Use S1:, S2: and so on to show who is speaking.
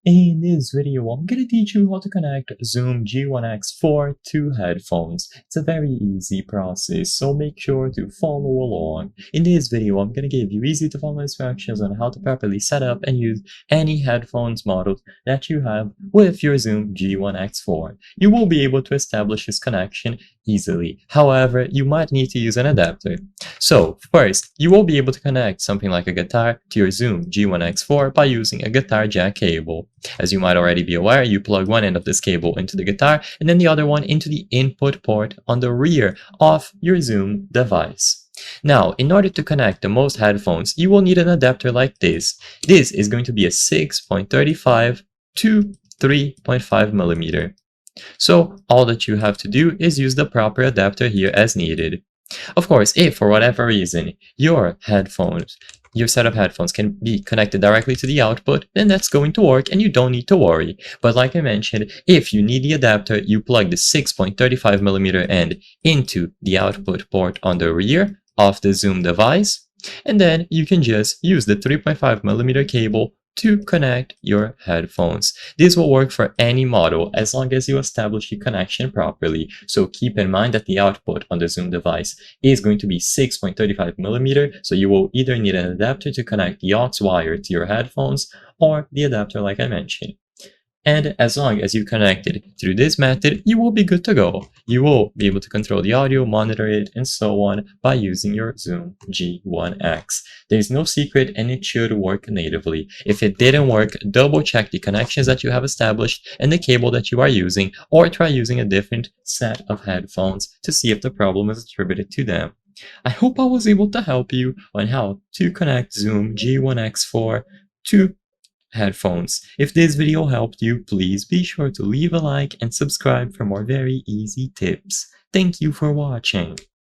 S1: In this video, I'm going to teach you how to connect Zoom G1X4 to headphones. It's a very easy process, so make sure to follow along. In this video, I'm going to give you easy to follow instructions on how to properly set up and use any headphones model that you have with your Zoom G1X4. You will be able to establish this connection easily. However, you might need to use an adapter. So first, you will be able to connect something like a guitar to your Zoom G1X4 by using a guitar jack cable. As you might already be aware, you plug one end of this cable into the guitar and then the other one into the input port on the rear of your Zoom device. Now, in order to connect the most headphones, you will need an adapter like this. This is going to be a 6.35 to 3.5 millimeter. So all that you have to do is use the proper adapter here as needed. Of course, if for whatever reason your set of headphones can be connected directly to the output, then that's going to work and you don't need to worry. But like I mentioned, if you need the adapter, you plug the 6.35 millimeter end into the output port on the rear of the Zoom device, and then you can just use the 3.5 millimeter cable to connect your headphones. This will work for any model as long as you establish the connection properly. So keep in mind that the output on the Zoom device is going to be 6.35 millimeter, so you will either need an adapter to connect the aux wire to your headphones or the adapter like I mentioned. And as long as you connect it through this method, you will be good to go. You will be able to control the audio, monitor it, and so on by using your Zoom G1X. There's no secret and it should work natively. If it didn't work, double check the connections that you have established and the cable that you are using, or try using a different set of headphones to see if the problem is attributed to them. I hope I was able to help you on how to connect Zoom G1X4 to headphones. If this video helped you, please be sure to leave a like and subscribe for more very easy tips. Thank you for watching.